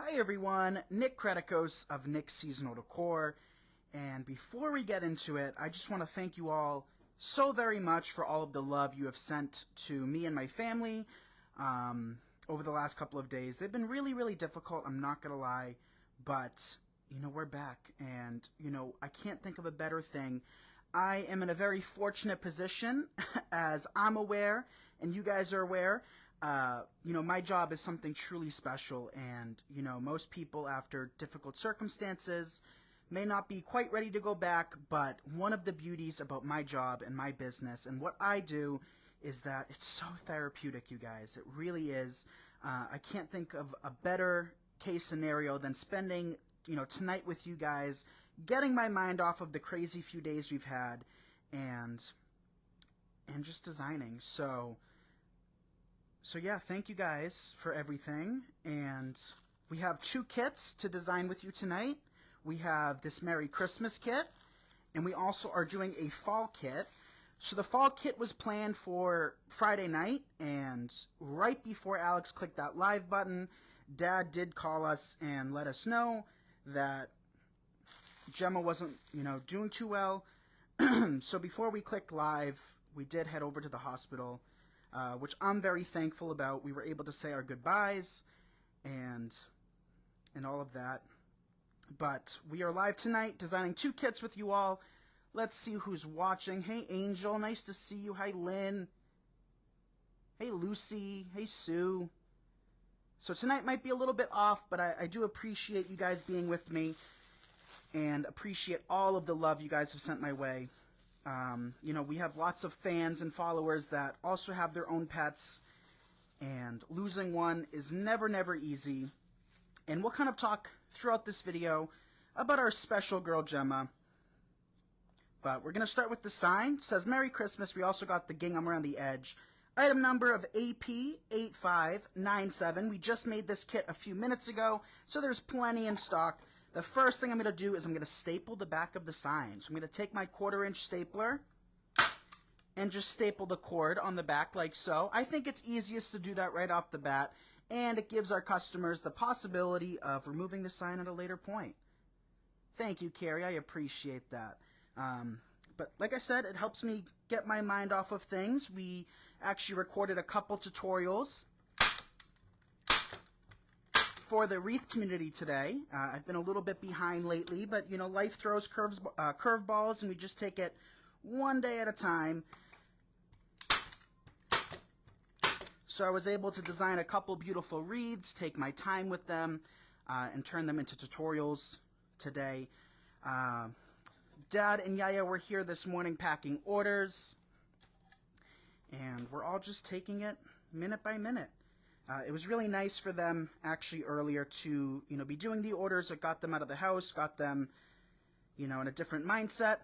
Hi everyone, Nick Kretikos of Nick's Seasonal Decor, and before we get into it, I just want to thank you all so very much for all of the love you have sent to me and my family over the last couple of days. They've been really difficult, I'm not going to lie, but, we're back, and, I can't think of a better thing. I am in a very fortunate position, as I'm aware, and you guys are aware. My job is something truly special, and, most people after difficult circumstances may not be quite ready to go back, but one of the beauties about my job and my business and what I do is that it's so therapeutic, you guys. It really is. I can't think of a better case scenario than spending, tonight with you guys, getting my mind off of the crazy few days we've had, and just designing. So yeah, thank you guys for everything, and we have two kits to design with you tonight. We have this Merry Christmas kit, and we also are doing a fall kit. So the fall kit was planned for Friday night, and right before Alex clicked that live button, Dad did call us and let us know that Gemma wasn't, doing too well. So before we clicked live, we did head over to the hospital, which I'm very thankful about. We were able to say our goodbyes and all of that. But we are live tonight designing two kits with you all. Let's see who's watching. Hey, Angel. Nice to see you. Hi, Lynn. Hey, Lucy. Hey, Sue. So tonight might be a little bit off, but I do appreciate you guys being with me and appreciate all of the love you guys have sent my way. We have lots of fans and followers that also have their own pets, and losing one is never easy. And we'll kind of talk throughout this video about our special girl, Gemma. But we're going to start with the sign. It says Merry Christmas. We also got the gingham around the edge. Item number of AP8597. We just made this kit a few minutes ago, so there's plenty in stock. The first thing I'm going to do is I'm going to staple the back of the sign. So I'm going to take my 1/4-inch stapler and just staple the cord on the back like so. I think it's easiest to do that right off the bat, and it gives our customers the possibility of removing the sign at a later point. Thank you, Carrie. I appreciate that. But like I said, it helps me get my mind off of things. We actually recorded a couple tutorials for the wreath community today. I've been a little bit behind lately, but life throws curveballs, and we just take it one day at a time. So I was able to design a couple beautiful wreaths, take my time with them, and turn them into tutorials today. Dad and Yaya were here this morning packing orders, and we're all just taking it minute by minute. It was really nice for them actually earlier to be doing the orders. It got them out of the house, got them in a different mindset.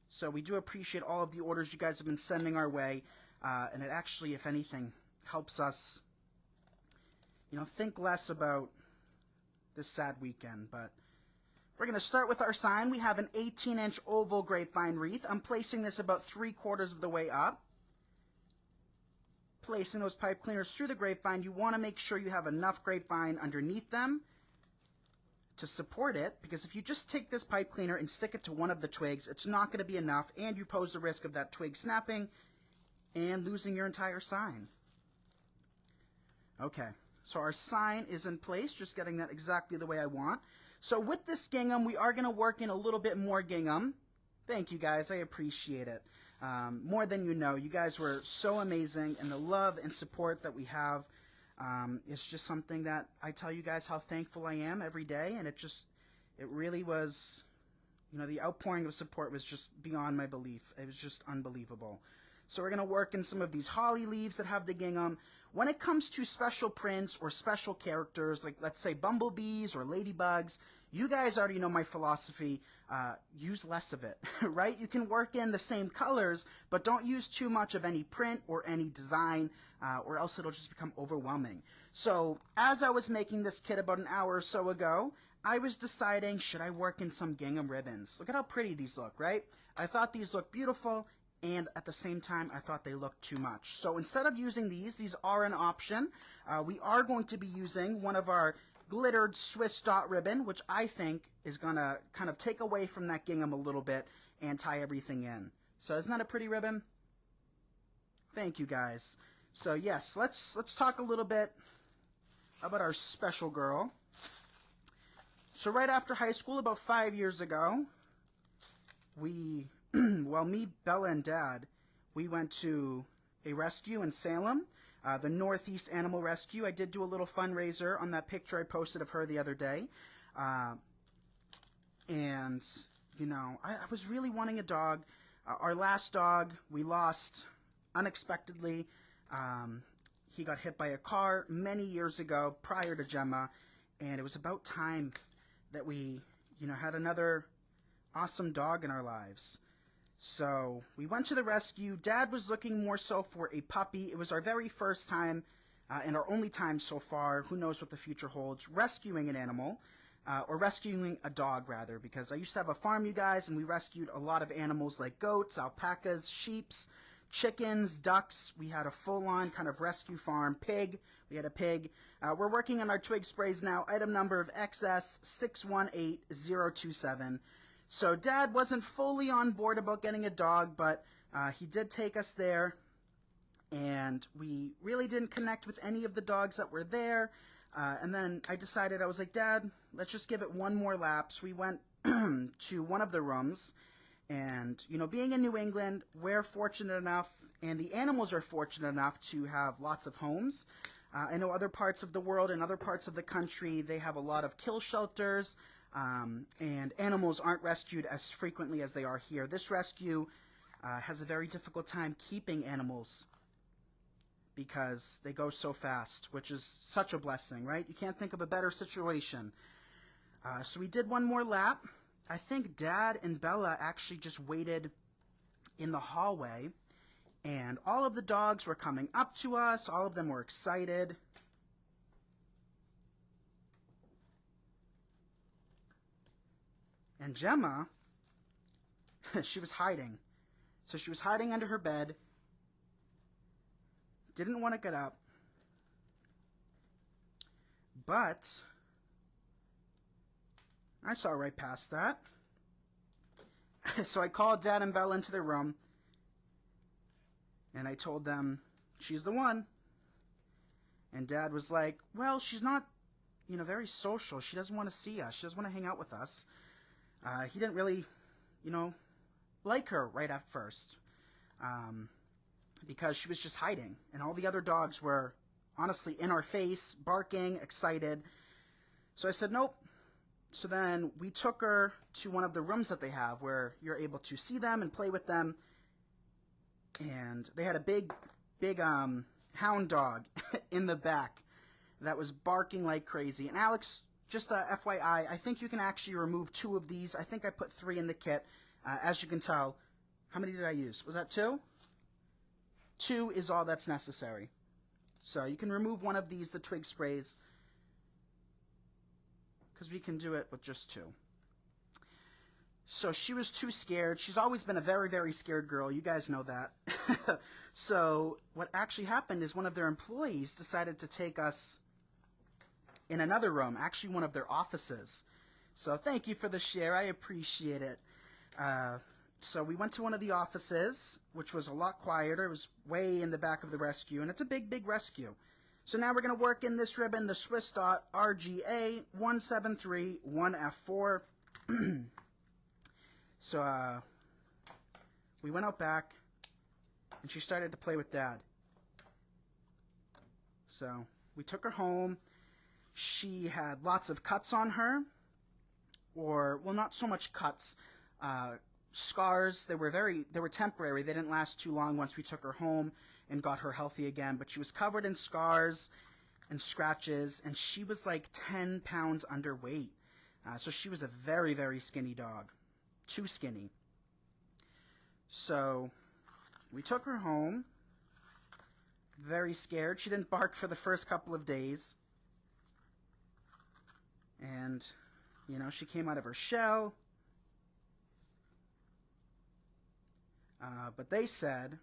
So we do appreciate all of the orders you guys have been sending our way, and it actually, if anything, helps us think less about this sad weekend. But we're going to start with our sign. We have an 18-inch oval grapevine wreath. I'm placing this about 3/4 of the way up. Placing those pipe cleaners through the grapevine, you want to make sure you have enough grapevine underneath them to support it, because if you just take this pipe cleaner and stick it to one of the twigs, it's not going to be enough, and you pose the risk of that twig snapping and losing your entire sign. Okay, so our sign is in place, just getting that exactly the way I want. So with this gingham, we are going to work in a little bit more gingham. Thank you guys, I appreciate it. More than you know. You guys were so amazing, and the love and support that we have is just something that I tell you guys how thankful I am every day, and it really was, the outpouring of support was just beyond my belief. It was just unbelievable. So we're going to work in some of these holly leaves that have the gingham. When it comes to special prints or special characters, like let's say bumblebees or ladybugs, you guys already know my philosophy. Use less of it, right? You can work in the same colors, but don't use too much of any print or any design, or else it'll just become overwhelming. So as I was making this kit about an hour or so ago, I was deciding, should I work in some gingham ribbons? Look at how pretty these look, right? I thought these looked beautiful, and at the same time, I thought they looked too much. So instead of using these are an option. We are going to be using one of our glittered Swiss dot ribbon, which I think is going to kind of take away from that gingham a little bit and tie everything in. So isn't that a pretty ribbon? Thank you, guys. So yes, let's talk a little bit about our special girl. So right after high school, about 5 years ago, we, well, me, Bella, and Dad, we went to a rescue in Salem, the Northeast Animal Rescue. I did do a little fundraiser on that picture I posted of her the other day. And, you know, I was really wanting a dog. Our last dog, we lost unexpectedly. He got hit by a car many years ago prior to Gemma, and it was about time that we, you know, had another awesome dog in our lives. So we went to the rescue. Dad was looking more so for a puppy. It was our very first time and our only time so far, who knows what the future holds, rescuing an animal, or rescuing a dog rather, because I used to have a farm, you guys, and we rescued a lot of animals like goats, alpacas, sheeps, chickens, ducks. We had a full-on kind of rescue farm. Pig. We had a pig. We're working on our twig sprays now. Item number of XS618027. So Dad wasn't fully on board about getting a dog, but he did take us there, and we really didn't connect with any of the dogs that were there. And then I decided, I was like, Dad, let's just give it one more lap. So we went to one of the rooms. And, you know, being in New England, we're fortunate enough, and the animals are fortunate enough to have lots of homes. I know other parts of the world and other parts of the country, they have a lot of kill shelters, and animals aren't rescued as frequently as they are here. This rescue has a very difficult time keeping animals because they go so fast, which is such a blessing, right? You can't think of a better situation. So we did one more lap. I think Dad and Bella actually just waited in the hallway, and all of the dogs were coming up to us. All of them were excited. And Gemma, she was hiding. So she was hiding under her bed, didn't want to get up, but I saw right past that. So I called Dad and Bella into their room, and I told them, she's the one. And Dad was like, well, she's not, you know, very social. She doesn't want to see us. She doesn't want to hang out with us. He didn't really, you know, like her right at first, because she was just hiding. And all the other dogs were honestly in our face, barking, excited. So I said, nope. So then we took her to one of the rooms that they have where you're able to see them and play with them. And they had a big hound dog in the back that was barking like crazy. And Alex, just FYI, I think you can actually remove 2 of these. I think I put 3 in the kit. As you can tell, how many did I use? Was that 2? 2 is all that's necessary. So you can remove one of these, the twig sprays, because we can do it with just 2. So she was too scared. She's always been a very, very scared girl. You guys know that. So what actually happened is one of their employees decided to take us in another room, actually one of their offices. So thank you for the share. I appreciate it. So we went to one of the offices, which was a lot quieter. It was way in the back of the rescue, and it's a big, big rescue. So now we're going to work in this ribbon, the Swiss dot RGA 1731F4. So we went out back, and she started to play with Dad. So we took her home. She had lots of cuts on her, or, well, not so much cuts, scars. They were temporary. They didn't last too long once we took her home and got her healthy again. But she was covered in scars and scratches, and she was like 10 pounds underweight. So she was a very, very skinny dog. Too skinny. So we took her home, very scared. She didn't bark for the first couple of days. And, you know, she came out of her shell. But they said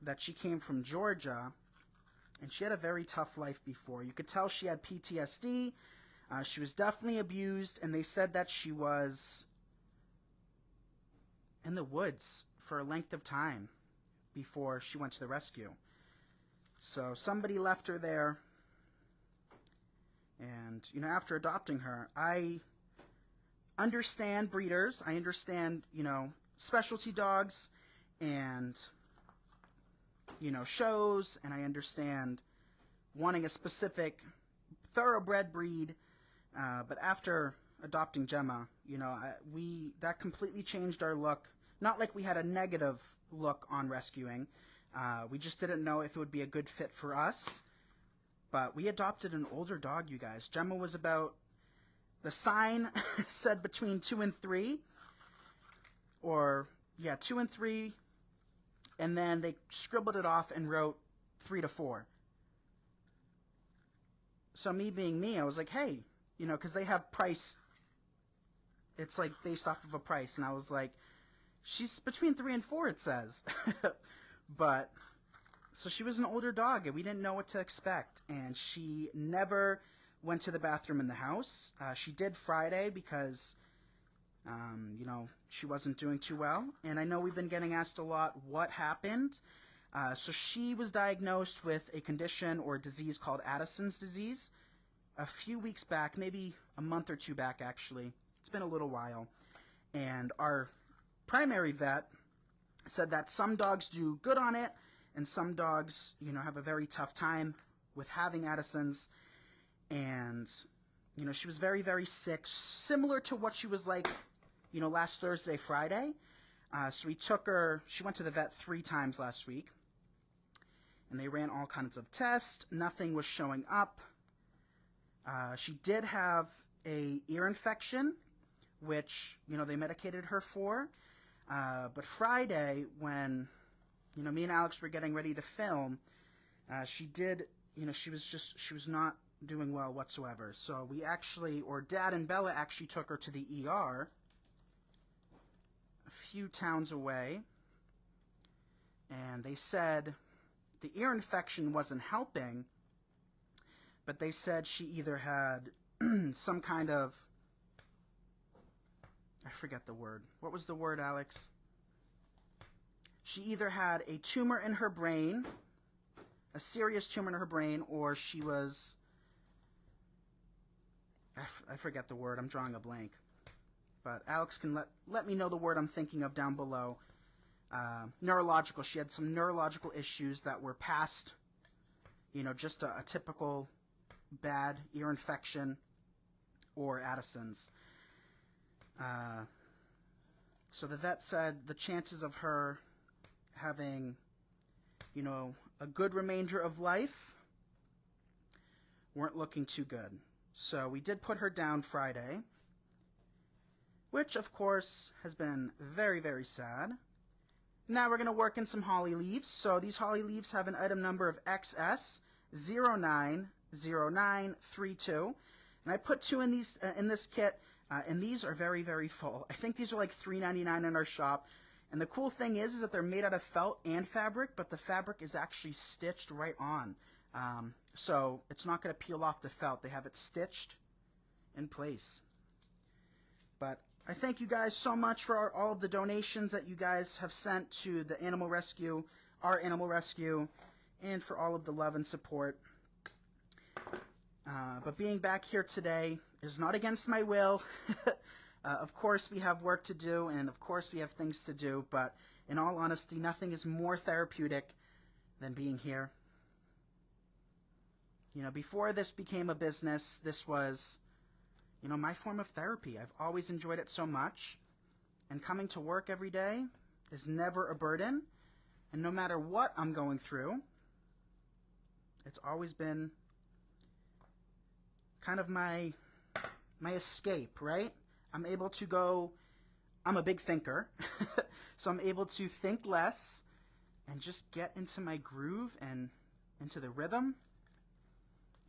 that she came from Georgia, And she had a very tough life before. You could tell she had PTSD. She was definitely abused, and they said that she was in the woods for a length of time before she went to the rescue. So somebody left her there. And, you know, after adopting her, I understand breeders. I understand, you know, specialty dogs and, you know, shows. And I understand wanting a specific thoroughbred breed. But after adopting Gemma, you know, that completely changed our look. Not like we had a negative look on rescuing. We just didn't know if it would be a good fit for us. But we adopted an older dog, you guys. Gemma was about, the sign said between 2 and 3. Or, yeah, 2 and 3. And then they scribbled it off and wrote 3 to 4. So me being me, I was like, hey, you know, because they have price. It's like based off of a price. And I was like, she's between 3 and 4, it says. But, so she was an older dog, and we didn't know what to expect. And she never went to the bathroom in the house. She did Friday because, you know, she wasn't doing too well. And I know we've been getting asked a lot what happened. So she was diagnosed with a condition or disease called Addison's disease a few weeks back, maybe a month or 2 back, actually. It's been a little while. And our primary vet said that some dogs do good on it, and some dogs, you know, have a very tough time with having Addison's. And, you know, she was very, very sick, similar to what she was like, you know, last Thursday, Friday. So we took her, she went to the vet 3 times last week. And they ran all kinds of tests. Nothing was showing up. She did have a ear infection, which, you know, they medicated her for. But Friday, when, you know, me and Alex were getting ready to film, she did, you know, she was not doing well whatsoever. So we actually, or Dad and Bella actually took her to the ER a few towns away. And they said the ear infection wasn't helping, but they said she either had some kind of, I forget the word. What was the word, Alex? She either had a tumor in her brain, a serious tumor in her brain, or she was, I forget the word. I'm drawing a blank. But Alex can let me know the word I'm thinking of down below. Neurological. She had some neurological issues that were past, you know, just a typical bad ear infection or Addison's. So the vet said the chances of her having, you know, a good remainder of life weren't looking too good. So we did put her down Friday, which of course has been very, very sad. Now we're going to work in some holly leaves. So these holly leaves have an item number of XS090932. And I put 2 in these in this kit, and these are very, very full. I think these are like $3.99 in our shop. And the cool thing is that they're made out of felt and fabric, but the fabric is actually stitched right on. So it's not going to peel off the felt. They have it stitched in place. But I thank you guys so much for all of the donations that you guys have sent to the animal rescue, our animal rescue, and for all of the love and support. But being back here today is not against my will. Of course we have work to do, and of course we have things to do, but in all honesty, nothing is more therapeutic than being here. You know, before this became a business, this was, you know, my form of therapy. I've always enjoyed it so much, and coming to work every day is never a burden, and no matter what I'm going through, it's always been kind of my escape, right? I'm able to go, I'm a big thinker, so I'm able to think less and just get into my groove and into the rhythm,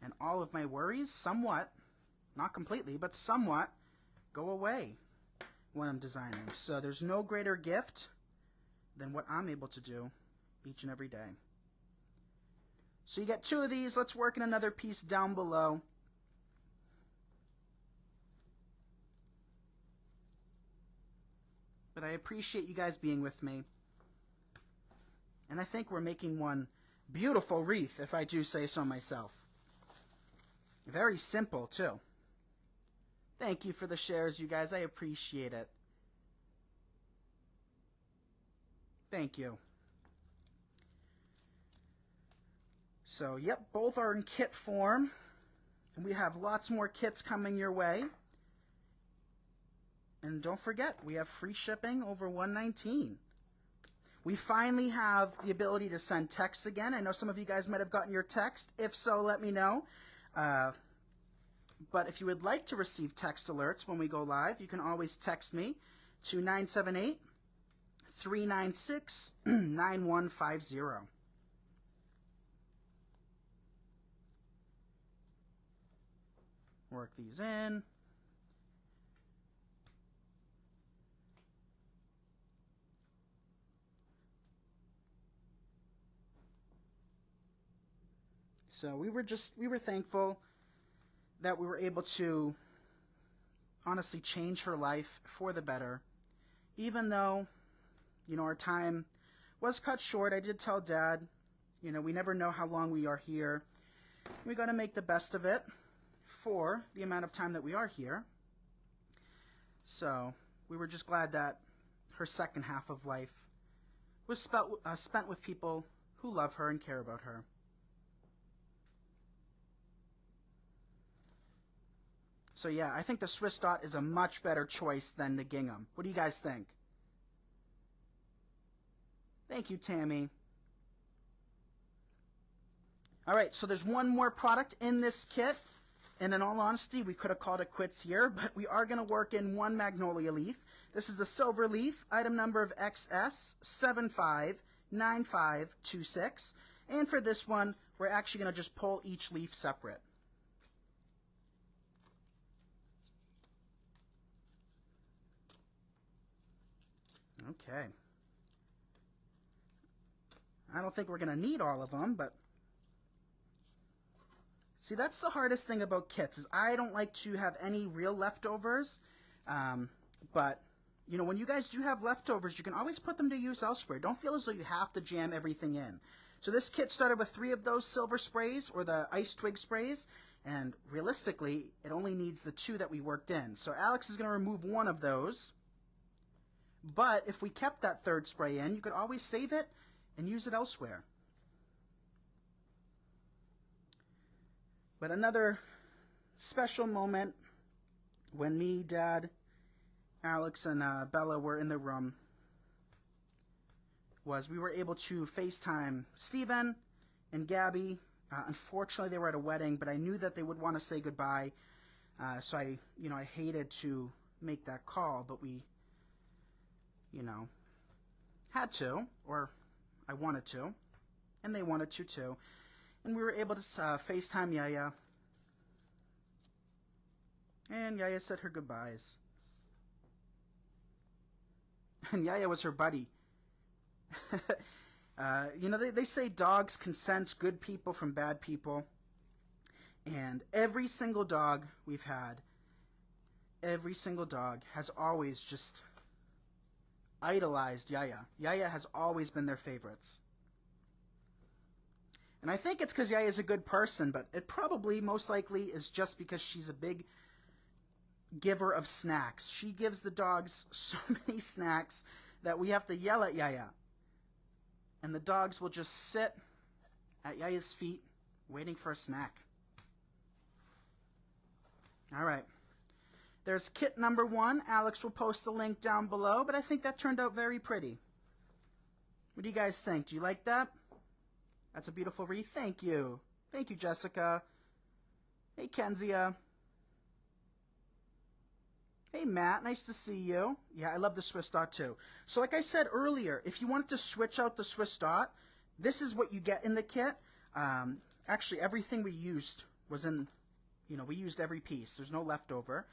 and all of my worries somewhat, not completely, but somewhat, go away when I'm designing. So there's no greater gift than what I'm able to do each and every day. So you get 2 of these. Let's work in another piece down below. But I appreciate you guys being with me. And I think we're making one beautiful wreath, if I do say so myself. Very simple, too. Thank you for the shares, you guys. I appreciate it. Thank you. So, yep, both are in kit form. And we have lots more kits coming your way. And don't forget, we have free shipping over $119. We finally have the ability to send texts again. I know some of you guys might have gotten your text. If so, let me know. But if you would like to receive text alerts when we go live, you can always text me to 978-396-9150. Work these in. So we were thankful that we were able to honestly change her life for the better. Even though, our time was cut short, I did tell Dad, we never know how long we are here. We got to make the best of it for the amount of time that we are here. So we were just glad that her second half of life was spent with people who love her and care about her. So yeah, I think the Swiss dot is a much better choice than the gingham. What do you guys think? Thank you, Tammy. All right, so there's one more product in this kit. And in all honesty, we could have called it quits here, but we are going to work in one magnolia leaf. This is a silver leaf, item number of XS759526. And for this one, we're actually going to just pull each leaf separate. Okay. I don't think we're going to need all of them, but see, that's the hardest thing about kits is I don't like to have any real leftovers. But, when you guys do have leftovers, you can always put them to use elsewhere. Don't feel as though you have to jam everything in. So this kit started with 3 of those silver sprays, or the ice twig sprays, and realistically, it only needs the 2 that we worked in. So Alex is going to remove 1 of those. But if we kept that 3rd spray in, you could always save it and use it elsewhere. But another special moment when me, Dad, Alex, and Bella were in the room was we were able to FaceTime Steven and Gabby. Unfortunately, they were at a wedding, but I knew that they would want to say goodbye. So I hated to make that call, but we, had to, or I wanted to, and they wanted to too. And we were able to FaceTime Yaya. And Yaya said her goodbyes. And Yaya was her buddy. They say dogs can sense good people from bad people. And every single dog we've had, every single dog has always just idolized Yaya. Yaya has always been their favorites. And I think it's because Yaya is a good person, but it probably most likely is just because she's a big giver of snacks. She gives the dogs so many snacks that we have to yell at Yaya. And the dogs will just sit at Yaya's feet waiting for a snack. All right. There's kit number 1. Alex will post the link down below, but I think that turned out very pretty. What do you guys think? Do you like that? That's a beautiful wreath. Thank you. Thank you, Jessica. Hey, Kenzia. Hey, Matt. Nice to see you. Yeah, I love the Swiss dot too. So like I said earlier, if you wanted to switch out the Swiss dot, this is what you get in the kit. Actually, everything we used was in, we used every piece. There's no leftover.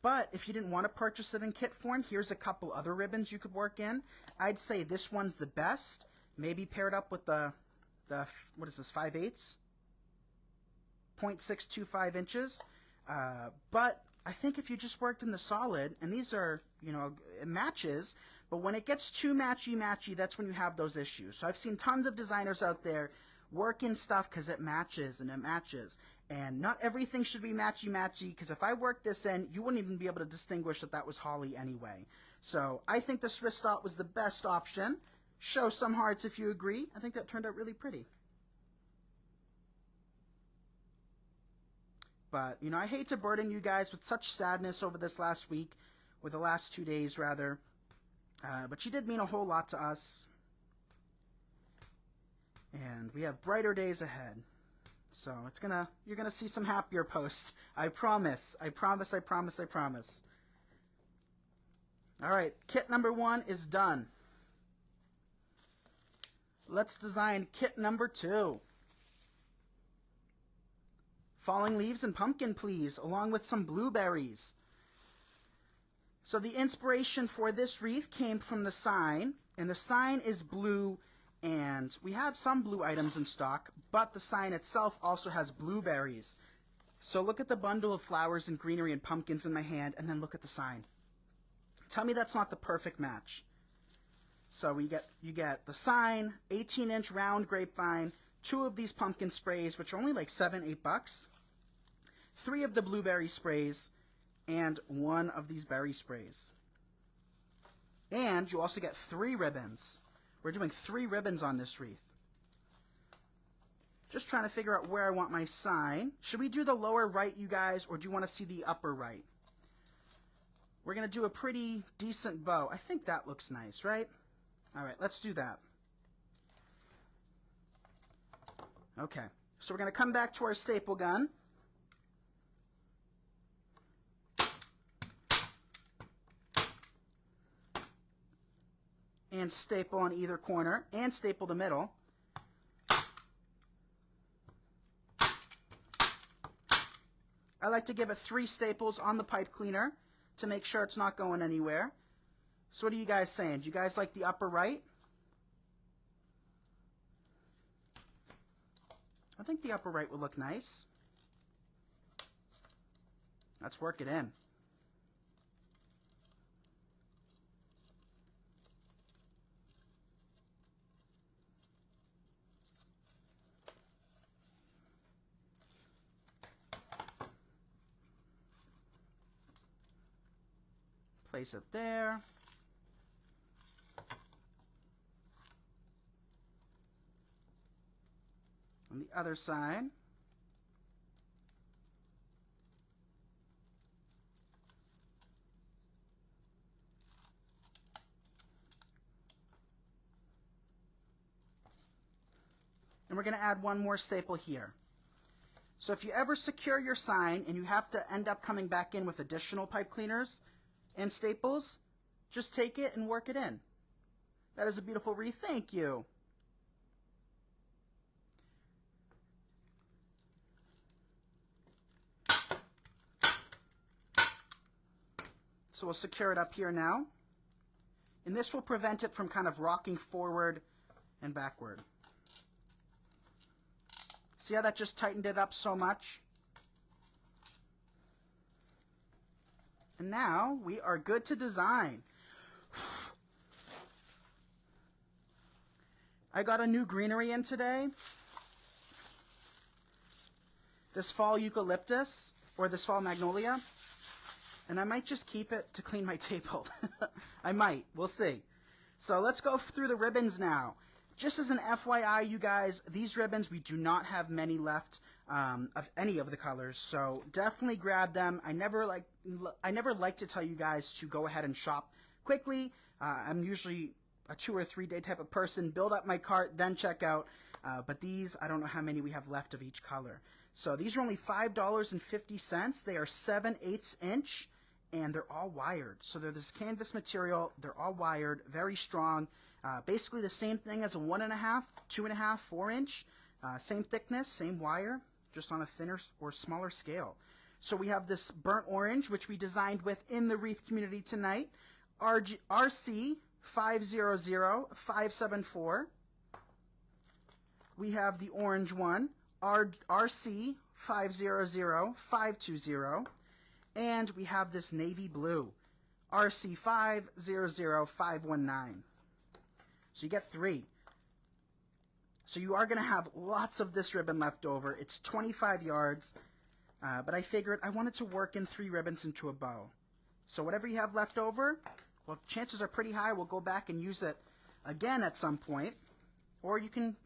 But if you didn't want to purchase it in kit form, here's a couple other ribbons you could work in. I'd say this one's the best. Maybe paired up with the what is this, 5/8? 0.625 inches. But I think if you just worked in the solid, and these are, you know, it matches, but when it gets too matchy-matchy, that's when you have those issues. So I've seen tons of designers out there work in stuff because it matches and it matches. And not everything should be matchy-matchy, because if I worked this in, you wouldn't even be able to distinguish that that was holly anyway. So I think the Swiss dot was the best option. Show some hearts if you agree. I think that turned out really pretty. But, you know, I hate to burden you guys with such sadness over this last week, or the last 2 days, rather. But she did mean a whole lot to us. And we have brighter days ahead. So you're gonna see some happier posts. I promise. I promise, I promise, I promise. Alright, kit number 1 is done. Let's design kit number 2. Falling leaves and pumpkin, please, along with some blueberries. So the inspiration for this wreath came from the sign, and the sign is blue, and we have some blue items in stock, but the sign itself also has blueberries. So look at the bundle of flowers and greenery and pumpkins in my hand, and then look at the sign. Tell me that's not the perfect match. So you get the sign, 18-inch round grapevine, 2 of these pumpkin sprays, which are only like $7-8, 3 of the blueberry sprays, and 1 of these berry sprays. And you also get 3 ribbons. We're doing 3 ribbons on this wreath. Just trying to figure out where I want my sign. Should we do the lower right, you guys, or do you want to see the upper right? We're going to do a pretty decent bow. I think that looks nice, right? All right, let's do that. Okay, so we're going to come back to our staple gun. And staple on either corner, and staple the middle. I like to give it 3 staples on the pipe cleaner to make sure it's not going anywhere. So what are you guys saying? Do you guys like the upper right? I think the upper right would look nice. Let's work it in. Place it there. On the other side. And we're going to add 1 more staple here. So if you ever secure your sign and you have to end up coming back in with additional pipe cleaners and staples, just take it and work it in. That is a beautiful wreath. Thank you. So we'll secure it up here now. And this will prevent it from kind of rocking forward and backward. See how that just tightened it up so much? And now we are good to design. I got a new greenery in today. This fall eucalyptus, or this fall magnolia. And I might just keep it to clean my table. I might. We'll see. So let's go through the ribbons now. Just as an FYI, you guys, these ribbons, we do not have many left of any of the colors. So definitely grab them. I never like to tell you guys to go ahead and shop quickly. I'm usually a 2 or 3 day type of person. Build up my cart, then check out. But these, I don't know how many we have left of each color. So these are only $5.50. They are 7/8 inch. And they're all wired. So they're this canvas material. They're all wired, very strong. Basically the same thing as a 1.5, 2.5, 4 inch. Same thickness, same wire, just on a thinner or smaller scale. So we have this burnt orange, which we designed within the wreath community tonight. RC 500574. We have the orange one, RC 500520, and we have this navy blue, RC 500519. So you get 3. So you are going to have lots of this ribbon left over. It's 25 yards, but I figured I wanted to work in 3 ribbons into a bow. So whatever you have left over, well, chances are pretty high we'll go back and use it again at some point. Or you can,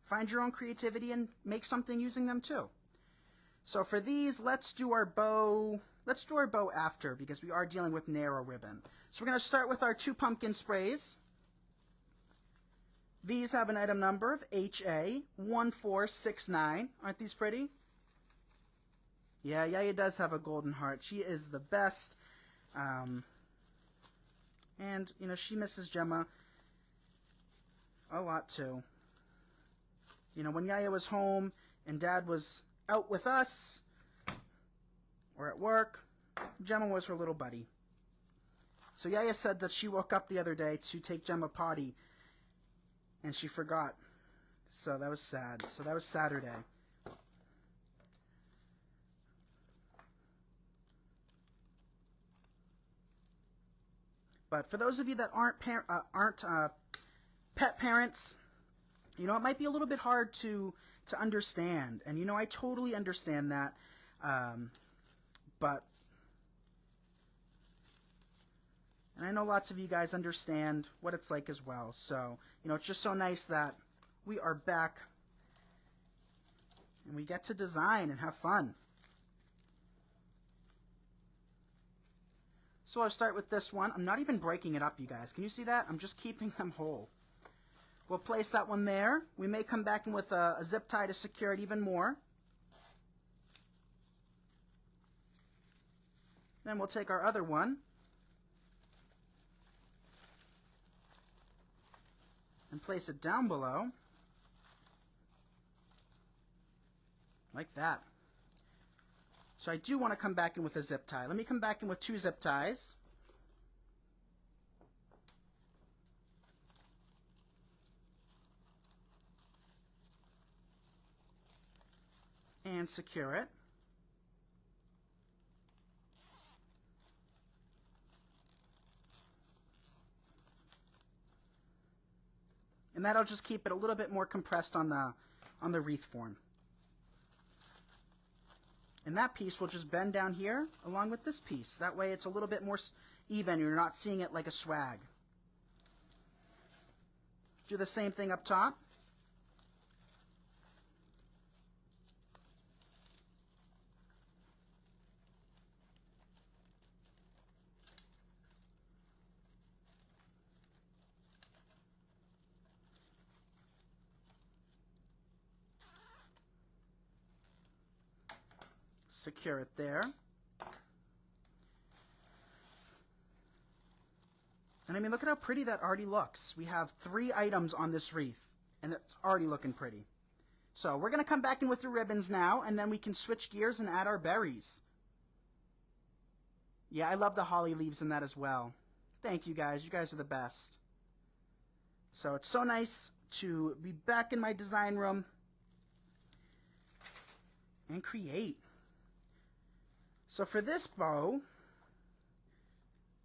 find your own creativity and make something using them too. So for these, let's do our bow after, because we are dealing with narrow ribbon. So we're going to start with our 2 pumpkin sprays. These have an item number of HA1469. Aren't these pretty? Yeah, Yaya does have a golden heart. She is the best. And, she misses Gemma a lot too. When Yaya was home and Dad was out with us or at work, Gemma was her little buddy. So Yaya said that she woke up the other day to take Gemma potty and she forgot. So that was sad. So that was Saturday. But for those of you that aren't pet parents, it might be a little bit hard to understand. And, I totally understand that. But and I know lots of you guys understand what it's like as well. So, it's just so nice that we are back and we get to design and have fun. So I'll start with this one. I'm not even breaking it up, you guys. Can you see that? I'm just keeping them whole. We'll place that one there. We may come back in with a zip tie to secure it even more. Then we'll take our other one and place it down below, like that. So I do want to come back in with a zip tie. Let me come back in with 2 zip ties. And secure it. And that'll just keep it a little bit more compressed on the wreath form. And that piece will just bend down here along with this piece. That way it's a little bit more even. You're not seeing it like a swag. Do the same thing up top. Secure it there. And I mean, look at how pretty that already looks. We have 3 items on this wreath, and it's already looking pretty. So we're going to come back in with the ribbons now, and then we can switch gears and add our berries. Yeah, I love the holly leaves in that as well. Thank you guys. You guys are the best. So it's so nice to be back in my design room and create. So for this bow,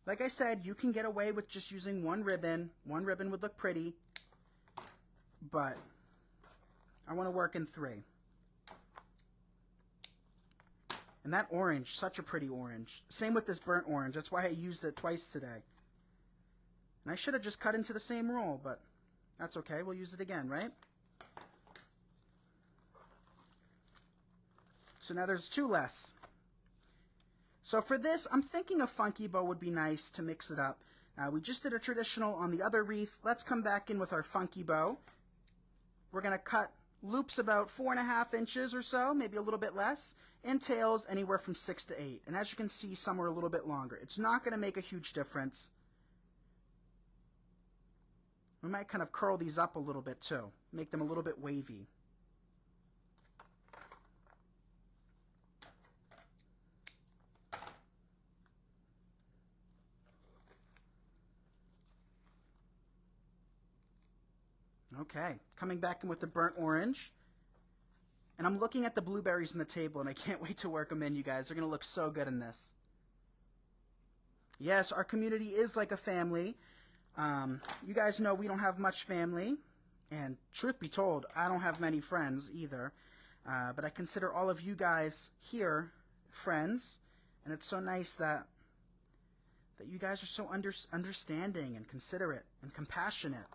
like I said, you can get away with just using 1 ribbon. 1 ribbon would look pretty, but I want to work in 3. And that orange, such a pretty orange. Same with this burnt orange. That's why I used it twice today. And I should have just cut into the same roll, but that's okay. We'll use it again, right? So now there's 2 less. So for this, I'm thinking a funky bow would be nice to mix it up. We just did a traditional on the other wreath. Let's come back in with our funky bow. We're going to cut loops about 4.5 inches or so, maybe a little bit less, and tails anywhere from 6 to 8. And as you can see, some are a little bit longer. It's not going to make a huge difference. We might kind of curl these up a little bit too, make them a little bit wavy. Okay, coming back in with the burnt orange. And I'm looking at the blueberries on the table, and I can't wait to work them in, you guys. They're going to look so good in this. Yes, our community is like a family. You guys know we don't have much family. And truth be told, I don't have many friends either. But I consider all of you guys here friends. And it's so nice that you guys are so understanding and considerate and compassionate.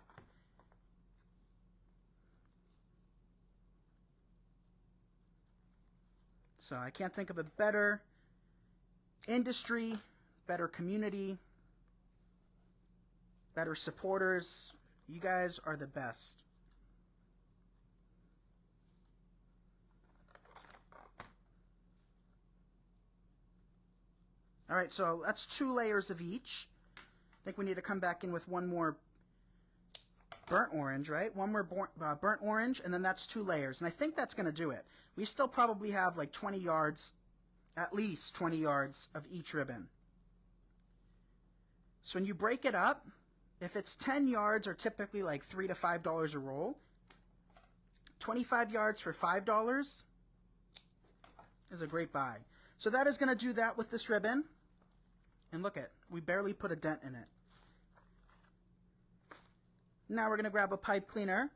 So I can't think of a better industry, better community, better supporters. You guys are the best. All right, so that's 2 layers of each. I think we need to come back in with one more burnt orange, right? One more burnt orange, and then that's 2 layers. And I think that's going to do it. We still probably have like 20 yards, at least 20 yards of each ribbon. So when you break it up, if it's 10 yards or typically like $3 to $5 a roll, 25 yards for $5 is a great buy. So that is going to do that with this ribbon. And look at, we barely put a dent in it. Now we're going to grab a pipe cleaner.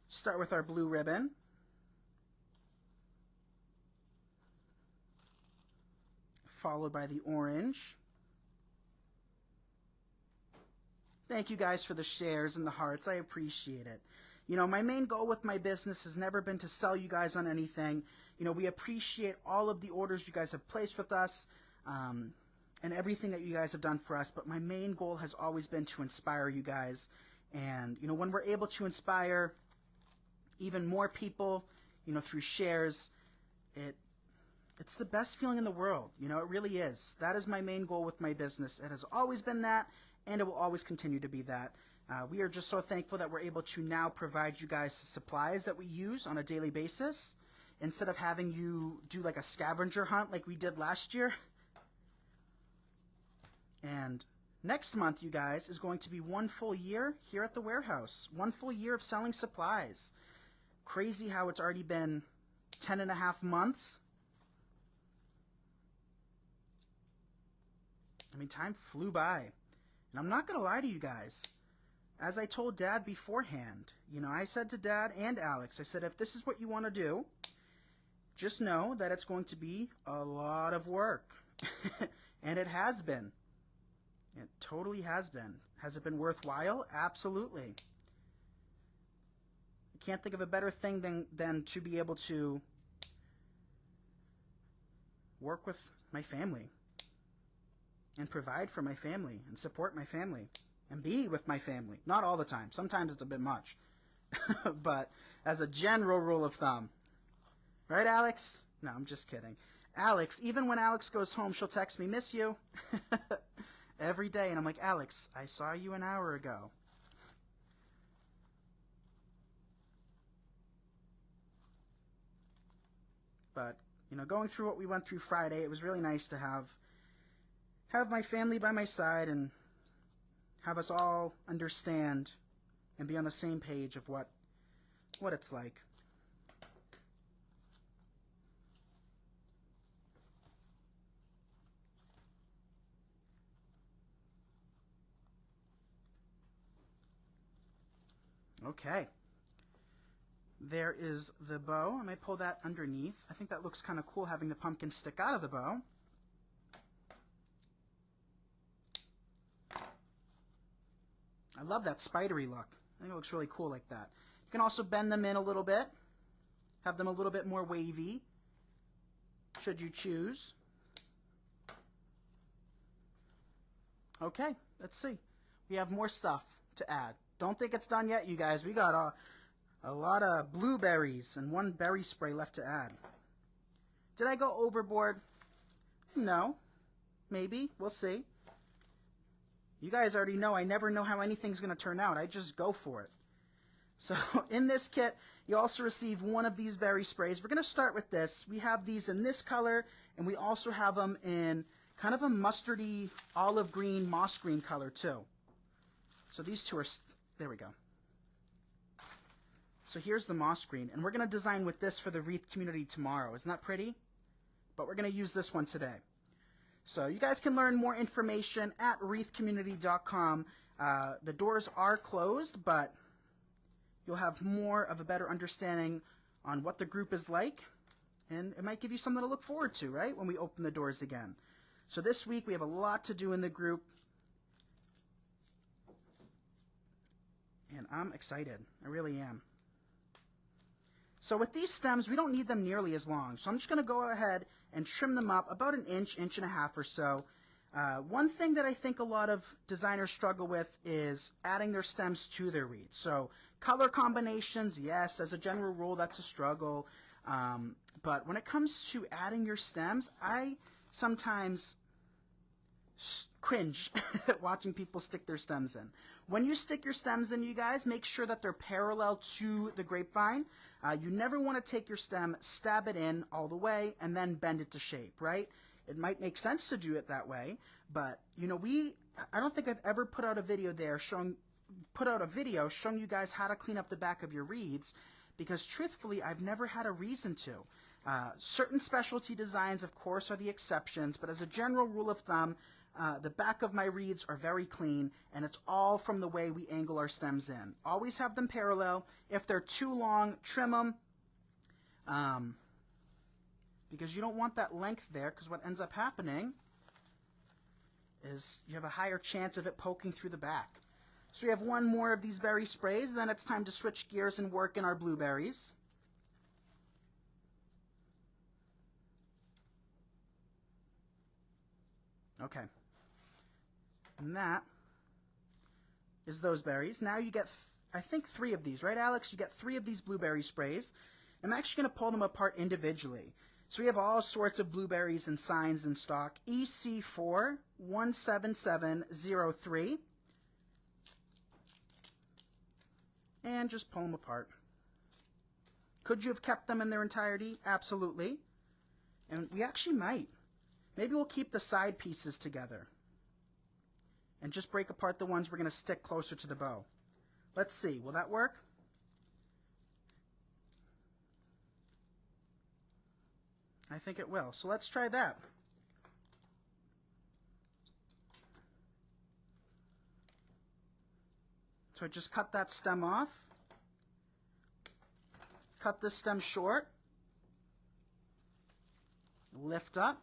Start with our blue ribbon. Followed by the orange. Thank you guys for the shares and the hearts. I appreciate it. You know, my main goal with my business has never been to sell you guys on anything. You know, we appreciate all of the orders you guys have placed with us and everything that you guys have done for us. But my main goal has always been to inspire you guys. And, you know, when we're able to inspire even more people, you know, through shares, it's the best feeling in the world. You know, it really is. That is my main goal with my business. It has always been that, and it will always continue to be that. We are just so thankful that we're able to now provide you guys the supplies that we use on a daily basis instead of having you do like a scavenger hunt like we did last year. And next month, you guys, is going to be 1 full year here at the warehouse. 1 full year of selling supplies. Crazy how it's already been 10.5 months. I mean, time flew by. And I'm not going to lie to you guys. As I told Dad beforehand, you know, I said to Dad and Alex, I said, if this is what you want to do, just know that it's going to be a lot of work. And it has been. It totally has been. Has it been worthwhile? Absolutely. I can't think of a better thing than to be able to work with my family and provide for my family and support my family and be with my family. Not all the time. Sometimes it's a bit much. But as a general rule of thumb. Right, Alex? No, I'm just kidding. Alex, even when Alex goes home, she'll text me, miss you. Every day. And I'm like, Alex, I saw you an hour ago. But, you know, going through what we went through Friday, it was really nice to have my family by my side and have us all understand and be on the same page of what it's like. Okay. There is the bow. I might pull that underneath. I think that looks kind of cool having the pumpkin stick out of the bow. I love that spidery look. I think it looks really cool like that. You can also bend them in a little bit. Have them a little bit more wavy, should you choose. Okay, let's see. We have more stuff to add. Don't think it's done yet, you guys. We got a lot of blueberries and 1 berry spray left to add. Did I go overboard? No. Maybe. We'll see. You guys already know I never know how anything's going to turn out. I just go for it. So in this kit, you also receive 1 of these berry sprays. We're going to start with this. We have these in this color, and we also have them in kind of a mustardy, olive green, moss green color too. So these two are, there we go. So here's the moss green, and we're going to design with this for the wreath community tomorrow. Isn't that pretty? But we're going to use this one today. So you guys can learn more information at wreathcommunity.com. The doors are closed, but you'll have more of a better understanding on what the group is like, and it might give you something to look forward to, right, when we open the doors again. So this week we have a lot to do in the group, and I'm excited. I really am. So with these stems, we don't need them nearly as long, so I'm just going to go ahead and trim them up about an inch, inch and a half or so. One thing that I think a lot of designers struggle with is adding their stems to their wreaths. So color combinations, yes, as a general rule, that's a struggle. But when it comes to adding your stems, I sometimes cringe at watching people stick their stems in. When you stick your stems in, you guys, make sure that they're parallel to the grapevine. You never want to take your stem, stab it in all the way, and then bend it to shape, right? It might make sense to do it that way, but you know, I don't think I've ever put out a video showing you guys how to clean up the back of your wreaths, because truthfully, I've never had a reason to. Certain specialty designs, of course, are the exceptions, but as a general rule of thumb, the back of my wreaths are very clean, and it's all from the way we angle our stems in. Always have them parallel. If they're too long, trim them, because you don't want that length there, because what ends up happening is you have a higher chance of it poking through the back. So we have one more of these berry sprays, then it's time to switch gears and work in our blueberries. Okay. And that is those berries. Now you get, I think, 3 of these, right, Alex? You get 3 of these blueberry sprays. I'm actually going to pull them apart individually. So we have all sorts of blueberries and signs in stock. EC4 17703. And just pull them apart. Could you have kept them in their entirety? Absolutely. And we actually might. Maybe we'll keep the side pieces together and just break apart the ones we're going to stick closer to the bow. Let's see. Will that work? I think it will. So let's try that. So I just cut that stem off. Cut this stem short. Lift up.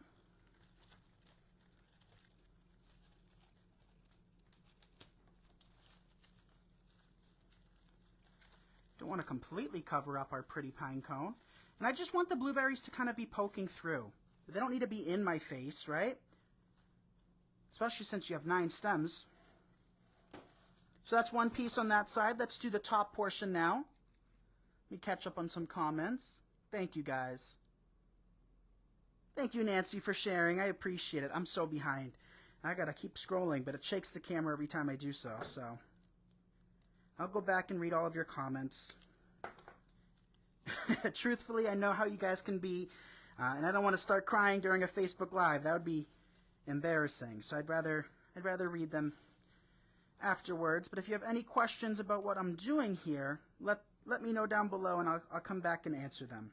Don't want to completely cover up our pretty pine cone. And I just want the blueberries to kind of be poking through. They don't need to be in my face, right? Especially since you have 9 stems. So that's one piece on that side. Let's do the top portion now. Let me catch up on some comments. Thank you, guys. Thank you, Nancy, for sharing. I appreciate it. I'm so behind. I gotta keep scrolling, but it shakes the camera every time I do so. So I'll go back and read all of your comments. Truthfully, I know how you guys can be, and I don't want to start crying during a Facebook Live. That would be embarrassing. So I'd rather read them afterwards. But if you have any questions about what I'm doing here, let me know down below, and I'll come back and answer them.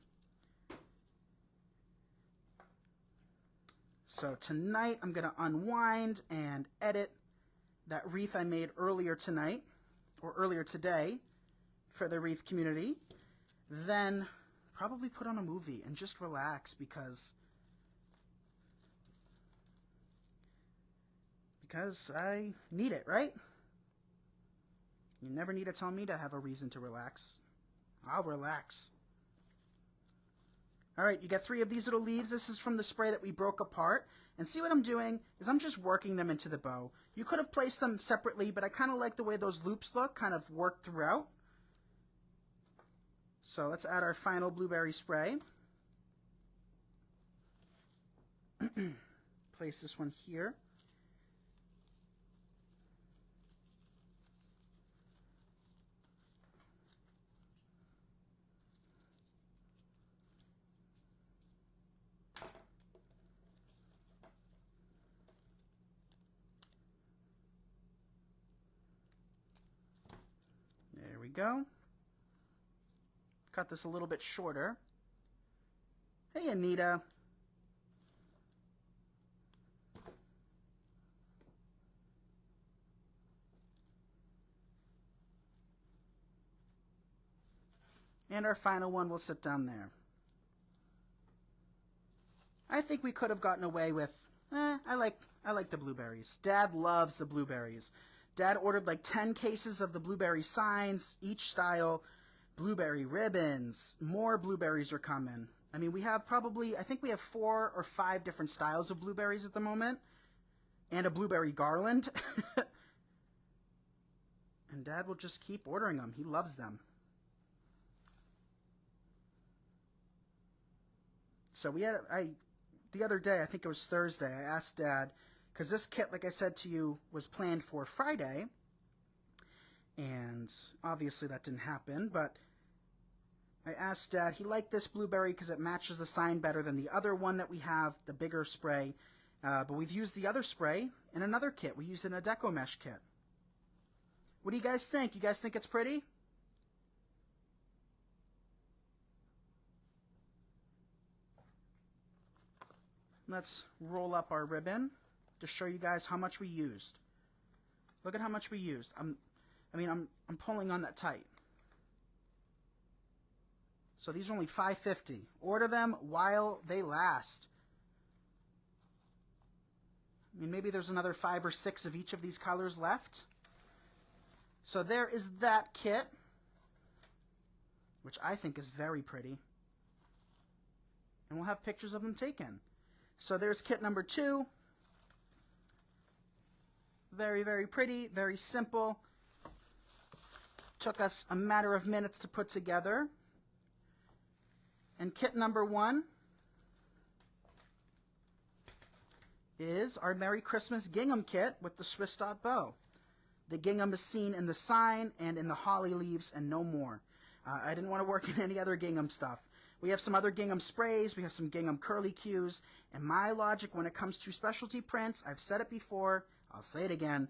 So tonight I'm going to unwind and edit that wreath I made earlier tonight, or earlier today, for the wreath community. Then probably put on a movie and just relax, because I need it, right? You never need to tell me to have a reason to relax. I'll relax. All right, you get 3 of these little leaves. This is from the spray that we broke apart. And see what I'm doing is I'm just working them into the bow. You could have placed them separately, but I kind of like the way those loops look, kind of worked throughout. So let's add our final blueberry spray. Place this one here. go. Cut this a little bit shorter. Hey, Anita. And our final one will sit down there. I think we could have gotten away with, I like the blueberries. Dad loves the blueberries. Dad ordered like 10 cases of the blueberry signs, each style, blueberry ribbons, more blueberries are coming. I mean, we have probably, I think we have 4 or 5 different styles of blueberries at the moment, and a blueberry garland. And Dad will just keep ordering them. He loves them. So we had, the other day, I think it was Thursday, I asked Dad, because this kit, like I said to you, was planned for Friday, and obviously that didn't happen, but I asked Dad, he liked this blueberry because it matches the sign better than the other one that we have, the bigger spray, but we've used the other spray in another kit. We used it in a deco mesh kit. What do you guys think? You guys think it's pretty? Let's roll up our ribbon to show you guys how much we used. Look at how much we used. I'm pulling on that tight. So these are only $5.50. Order them while they last. I mean, maybe there's another 5 or 6 of each of these colors left. So there is that kit, which I think is very pretty. And we'll have pictures of them taken. So there's kit number 2. Very, very pretty, very simple. Took us a matter of minutes to put together. And kit number 1 is our Merry Christmas gingham kit with the Swiss dot bow. The gingham is seen in the sign and in the holly leaves and no more. I didn't want to work in any other gingham stuff. We have some other gingham sprays, we have some gingham curlicues, and my logic when it comes to specialty prints, I've said it before, I'll say it again,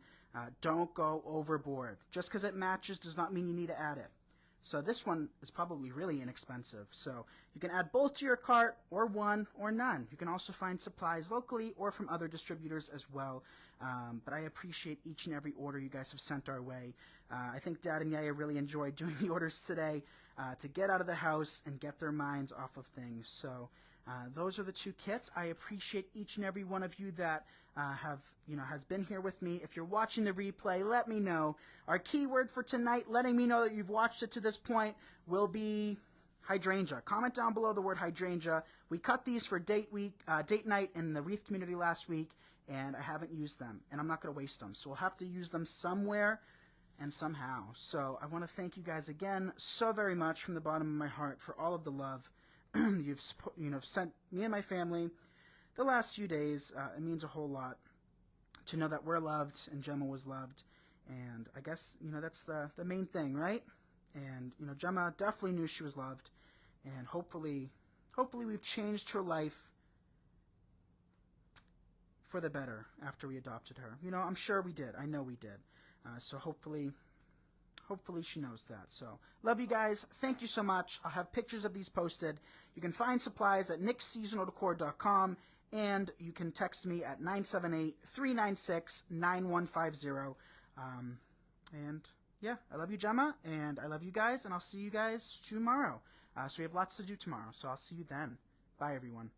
don't go overboard. Just because it matches does not mean you need to add it. So this one is probably really inexpensive. So you can add both to your cart, or one, or none. You can also find supplies locally or from other distributors as well. But I appreciate each and every order you guys have sent our way. I think Dad and Yaya really enjoyed doing the orders today to get out of the house and get their minds off of things. So those are the 2 kits. I appreciate each and every one of you that has been here with me. If you're watching the replay, let me know. Our keyword for tonight, letting me know that you've watched it to this point, will be hydrangea. Comment down below the word hydrangea. We cut these for date night in the Wreath community last week, and I haven't used them, and I'm not going to waste them. So we'll have to use them somewhere and somehow. So I want to thank you guys again so very much from the bottom of my heart for all of the love you've sent me and my family the last few days. It means a whole lot to know that we're loved and Gemma was loved, and I guess that's the main thing, right? And Gemma definitely knew she was loved, and hopefully we've changed her life for the better after we adopted her. I'm sure we did. I know we did. So hopefully she knows that. So love you guys. Thank you so much. I'll have pictures of these posted. You can find supplies at nicksseasonaldecor.com, and you can text me at 978-396-9150. And yeah, I love you, Gemma, and I love you guys, and I'll see you guys tomorrow. So we have lots to do tomorrow, so I'll see you then. Bye, everyone.